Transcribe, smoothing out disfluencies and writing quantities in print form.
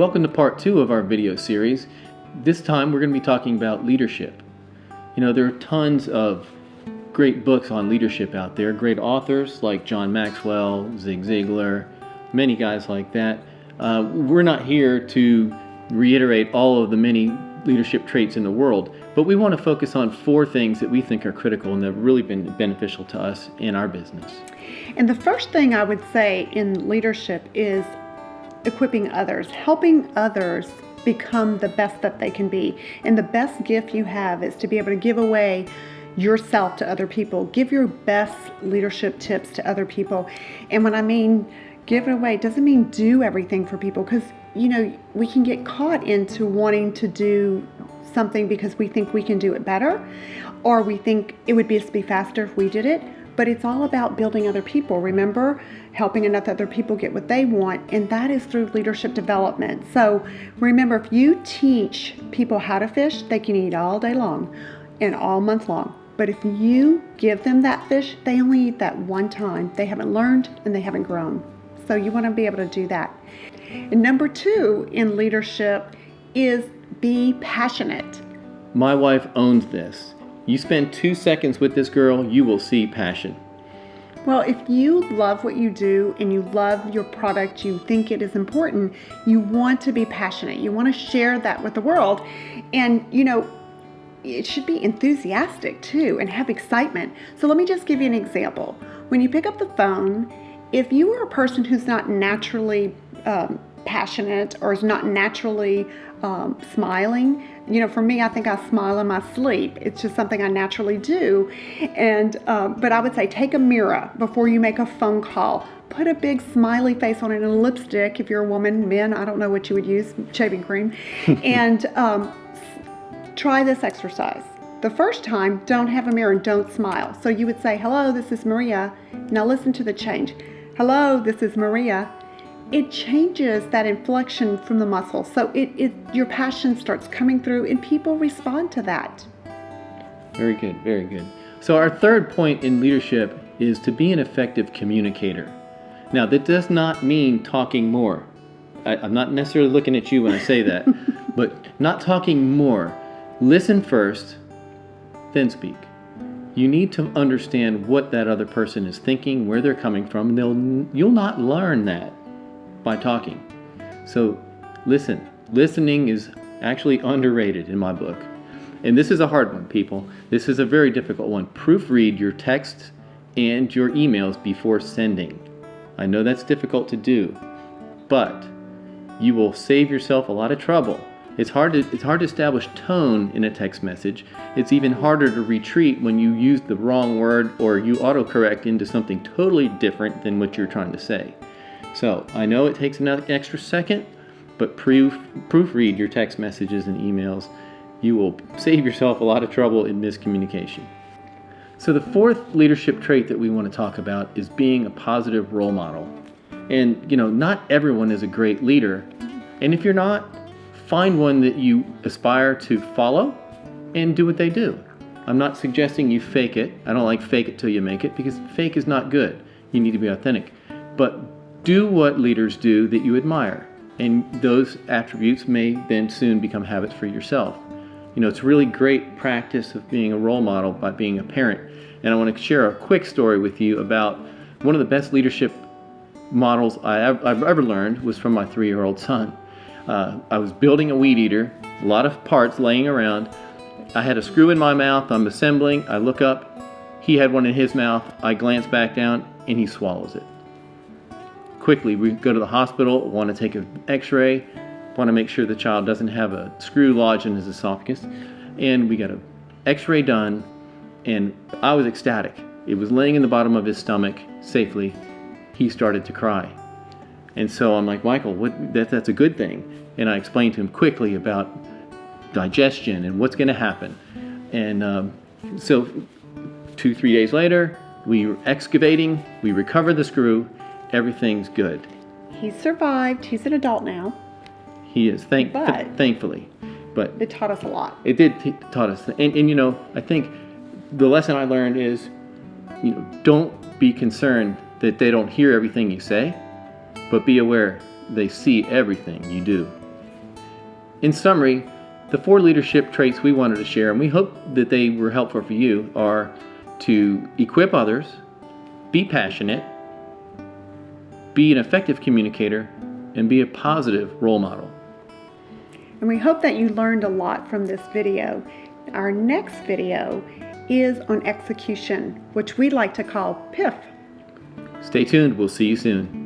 Welcome to part 2 of our video series. This time we're going to be talking about leadership. You know, there are tons of great books on leadership out there, great authors like John Maxwell, Zig Ziglar, many guys like that. We're not here to reiterate all of the many leadership traits in the world, but we want to focus on 4 things that we think are critical and that have really been beneficial to us in our business. And the first thing I would say in leadership is equipping others, helping others become the best that they can be. And the best gift you have is to be able to give away yourself to other people. Give your best leadership tips to other people. And when I mean give it away, it doesn't mean do everything for people, because you know, we can get caught into wanting to do something because we think we can do it better, or we think it would just be faster if we did it. But it's all about building other people. Remember, helping enough other people get what they want, and that is through leadership development. So remember, if you teach people how to fish, they can eat all day long and all month long. But if you give them that fish, they only eat that one time. They haven't learned and they haven't grown. So you want to be able to do that. And number 2 in leadership is be passionate. My wife owns this. You spend 2 seconds with this girl, you will see passion. Well, if you love what you do and you love your product, you think it is important, you want to be passionate. You want to share that with the world. And, you know, it should be enthusiastic too and have excitement. So let me just give you an example. When you pick up the phone, if you are a person who's not naturally passionate or is not naturally smiling, you know, for me, I think I smile in my sleep. It's just something I naturally do. And but I would say take a mirror before you make a phone call. Put a big smiley face on it and lipstick. If you're a woman, men, I don't know what you would use, shaving cream. And try this exercise. The first time, don't have a mirror and don't smile. So you would say, hello, this is Maria. Now listen to the change. Hello, this is Maria. It changes that inflection from the muscle. So your passion starts coming through and people respond to that. Very good, very good. So our third point in leadership is to be an effective communicator. Now, that does not mean talking more. I'm not necessarily looking at you when I say that, but not talking more. Listen first, then speak. You need to understand what that other person is thinking, where they're coming from, and you'll not learn that by talking. So listen. Listening is actually underrated in my book. And this is a hard one, people. This is a very difficult one. Proofread your texts and your emails before sending. I know that's difficult to do, but you will save yourself a lot of trouble. It's hard to establish tone in a text message. It's even harder to retreat when you use the wrong word or you autocorrect into something totally different than what you're trying to say. So I know it takes an extra second, but proofread your text messages and emails. You will save yourself a lot of trouble in miscommunication. So the 4th leadership trait that we want to talk about is being a positive role model. And you know, not everyone is a great leader. And if you're not, find one that you aspire to follow and do what they do. I'm not suggesting you fake it. I don't like fake it till you make it, because fake is not good. You need to be authentic. But do what leaders do that you admire, and those attributes may then soon become habits for yourself. You know, it's really great practice of being a role model by being a parent. And I want to share a quick story with you about one of the best leadership models I've ever learned was from my 3-year-old son. I was building a weed eater, a lot of parts laying around. I had a screw in my mouth, I'm assembling, I look up, he had one in his mouth, I glance back down, and he swallows it. Quickly, we go to the hospital, want to take an x-ray, want to make sure the child doesn't have a screw lodged in his esophagus, and we got an x-ray done, and I was ecstatic. It was laying in the bottom of his stomach safely. He started to cry. And so I'm like, Michael, that's a good thing. And I explained to him quickly about digestion and what's going to happen. And so 2-3 days later, we were excavating, we recovered the screw, everything's good. He survived. He's an adult now. He is, thankfully. But it taught us a lot. It did taught us. And you know, I think the lesson I learned is, you know, don't be concerned that they don't hear everything you say, but be aware they see everything you do. in summary, the 4 leadership traits we wanted to share, and we hope that they were helpful for you, are to equip others, be passionate, be an effective communicator, and be a positive role model. And we hope that you learned a lot from this video. Our next video is on execution, which we like to call PIF. Stay tuned. We'll see you soon.